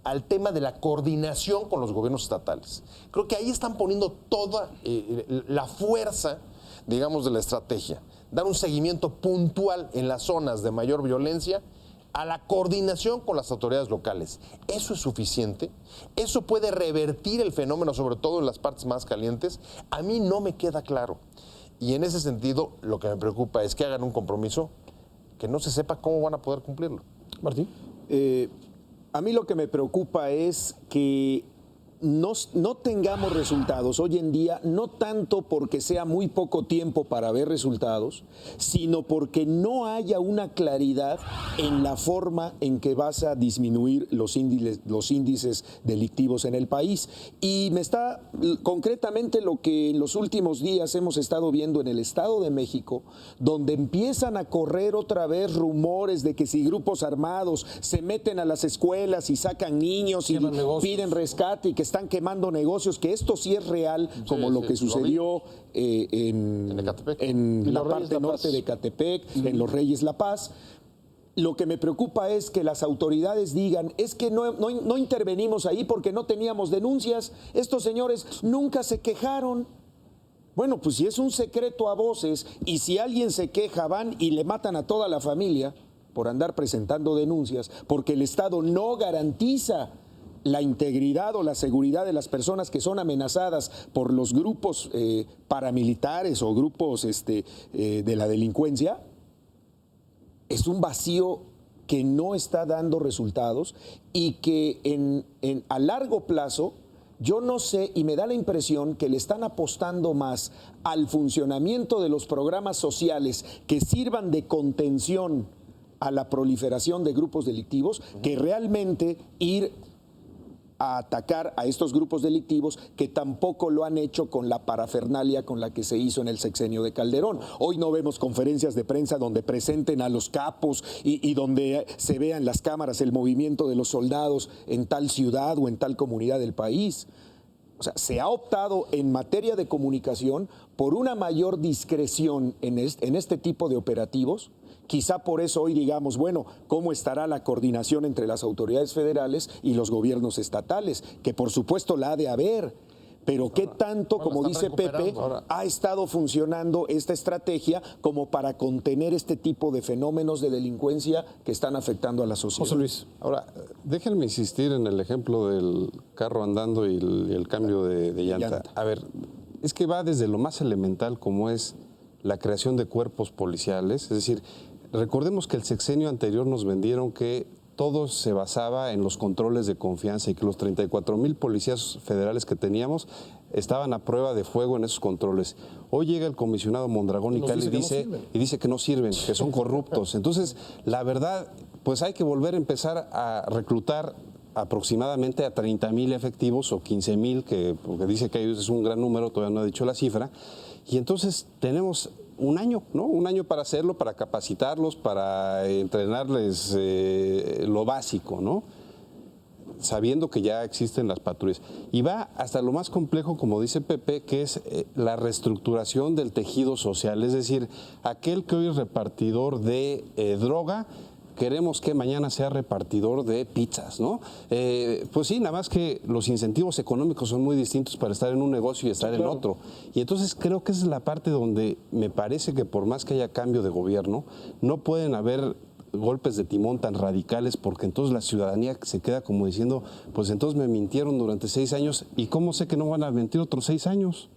al tema de la coordinación con los gobiernos estatales. Creo que ahí están poniendo toda la fuerza, digamos, de la estrategia. Dar un seguimiento puntual en las zonas de mayor violencia a la coordinación con las autoridades locales. ¿Eso es suficiente? ¿Eso puede revertir el fenómeno, sobre todo en las partes más calientes? A mí no me queda claro. Y en ese sentido, lo que me preocupa es que hagan un compromiso que no se sepa cómo van a poder cumplirlo. Martín. A mí lo que me preocupa es que no tengamos resultados hoy en día, no tanto porque sea muy poco tiempo para ver resultados, sino porque no haya una claridad en la forma en que vas a disminuir los índices delictivos en el país. Y me está concretamente lo que en los últimos días hemos estado viendo en el Estado de México, donde empiezan a correr otra vez rumores de que si grupos armados se meten a las escuelas y sacan niños y piden rescate y que están quemando negocios, que esto sí es real, como lo que sucedió en la parte norte de Ecatepec, en Los Reyes La Paz. Lo que me preocupa es que las autoridades digan, es que no intervenimos ahí porque no teníamos denuncias, estos señores nunca se quejaron. Bueno, pues si es un secreto a voces y si alguien se queja, van y le matan a toda la familia por andar presentando denuncias, porque el Estado no garantiza la integridad o la seguridad de las personas que son amenazadas por los grupos paramilitares o grupos de la delincuencia, es un vacío que no está dando resultados y que a largo plazo, yo no sé, y me da la impresión que le están apostando más al funcionamiento de los programas sociales que sirvan de contención a la proliferación de grupos delictivos, que realmente ir a atacar a estos grupos delictivos, que tampoco lo han hecho con la parafernalia con la que se hizo en el sexenio de Calderón. Hoy no vemos conferencias de prensa donde presenten a los capos y donde se vea en las cámaras el movimiento de los soldados en tal ciudad o en tal comunidad del país. O sea, se ha optado en materia de comunicación por una mayor discreción en este tipo de operativos. Quizá por eso hoy digamos, bueno, ¿cómo estará la coordinación entre las autoridades federales y los gobiernos estatales? Que por supuesto la ha de haber, pero ¿qué tanto, como dice Pepe, ha estado funcionando esta estrategia como para contener este tipo de fenómenos de delincuencia que están afectando a la sociedad? José Luis. Ahora, déjenme insistir en el ejemplo del carro andando y el cambio de llanta. A ver, es que va desde lo más elemental como es la creación de cuerpos policiales, es decir, recordemos que el sexenio anterior nos vendieron que todo se basaba en los controles de confianza y que los 34,000 policías federales que teníamos estaban a prueba de fuego en esos controles. Hoy llega el comisionado Mondragón y Cali y dice que no sirven, que son corruptos. Entonces, la verdad, pues hay que volver a empezar a reclutar aproximadamente a 30,000 efectivos o 15,000, porque dice que es un gran número, todavía no ha dicho la cifra. Y entonces tenemos un año, ¿no? Un año para hacerlo, para capacitarlos, para entrenarles lo básico, ¿no? sabiendo que ya existen las patrullas. Y va hasta lo más complejo, como dice Pepe, que es la reestructuración del tejido social. Es decir, aquel que hoy es repartidor de droga, queremos que mañana sea repartidor de pizzas, ¿no? Pues sí, nada más que los incentivos económicos son muy distintos para estar en un negocio y estar en otro. Y entonces creo que esa es la parte donde me parece que por más que haya cambio de gobierno, no pueden haber golpes de timón tan radicales, porque entonces la ciudadanía se queda como diciendo, pues entonces me mintieron durante 6 años, ¿y cómo sé que no van a mentir otros 6 años?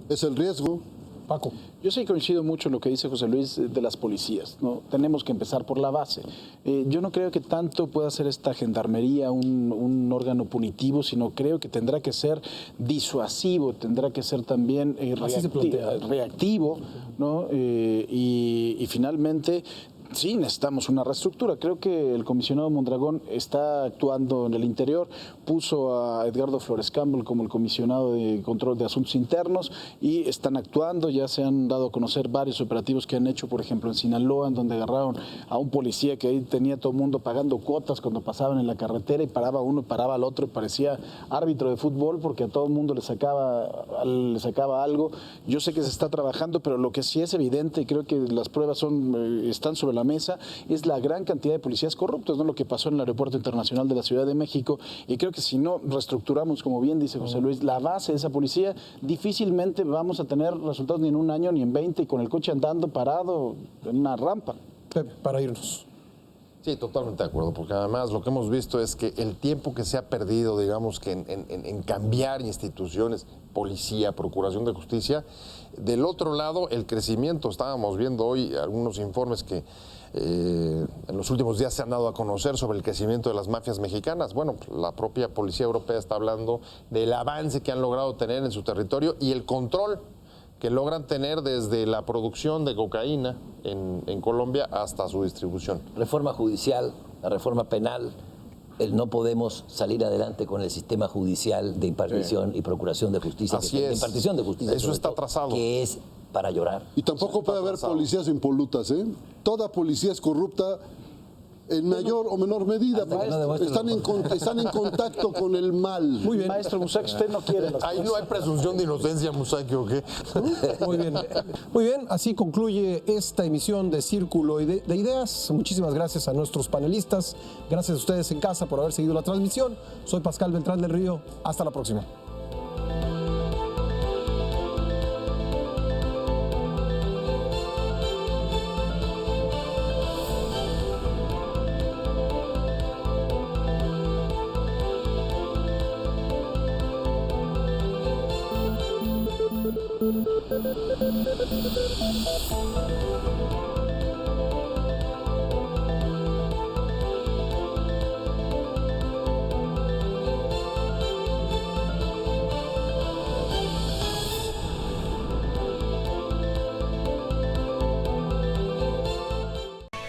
Es el riesgo. Paco. Yo sí coincido mucho en lo que dice José Luis de las policías, ¿no? Tenemos que empezar por la base. Yo no creo que tanto pueda ser esta gendarmería un órgano punitivo, sino creo que tendrá que ser disuasivo, tendrá que ser también reactivo, ¿no? Y finalmente sí, necesitamos una reestructura. Creo que el comisionado Mondragón está actuando en el interior, puso a Edgardo Flores Campbell como el comisionado de control de asuntos internos y están actuando. Ya se han dado a conocer varios operativos que han hecho, por ejemplo, en Sinaloa, en donde agarraron a un policía que ahí tenía todo el mundo pagando cuotas cuando pasaban en la carretera y paraba uno y paraba al otro y parecía árbitro de fútbol porque a todo el mundo le sacaba algo. Yo sé que se está trabajando, pero lo que sí es evidente, y creo que las pruebas están sobre la mesa, es la gran cantidad de policías corruptos, ¿no? Lo que pasó en el Aeropuerto Internacional de la Ciudad de México, y creo que si no reestructuramos, como bien dice José Luis, la base de esa policía, difícilmente vamos a tener resultados ni en un año ni en 20 y con el coche andando parado en una rampa. Para irnos. Sí, totalmente de acuerdo, porque además lo que hemos visto es que el tiempo que se ha perdido, digamos, que en cambiar instituciones, policía, procuración de justicia, del otro lado, el crecimiento. Estábamos viendo hoy algunos informes que en los últimos días se han dado a conocer sobre el crecimiento de las mafias mexicanas. Bueno, la propia Policía Europea está hablando del avance que han logrado tener en su territorio y el control que logran tener desde la producción de cocaína en Colombia hasta su distribución. Reforma judicial, la reforma penal, no podemos salir adelante con el sistema judicial de impartición y procuración de justicia. Así es. Impartición de justicia. Eso está atrasado. Que es para llorar. Y tampoco puede haber policías impolutas, ¿eh? Toda policía es corrupta en mayor o menor medida. Están en contacto con el mal. Muy bien. Maestro Musaki, usted no quiere las Ahí cosas. no hay presunción de inocencia, Musaki, ¿o qué? Muy bien. Muy bien, así concluye esta emisión de Círculo de Ideas. Muchísimas gracias a nuestros panelistas. Gracias a ustedes en casa por haber seguido la transmisión. Soy Pascal Beltrán del Río. Hasta la próxima.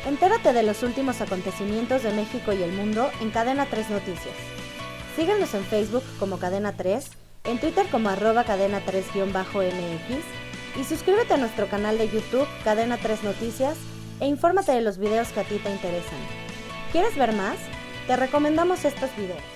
Entérate de los últimos acontecimientos de México y el mundo en Cadena 3 Noticias. Síguenos en Facebook como Cadena 3, en Twitter como @Cadena 3-MX y suscríbete a nuestro canal de YouTube Cadena 3 Noticias e infórmate de los videos que a ti te interesan. ¿Quieres ver más? Te recomendamos estos videos.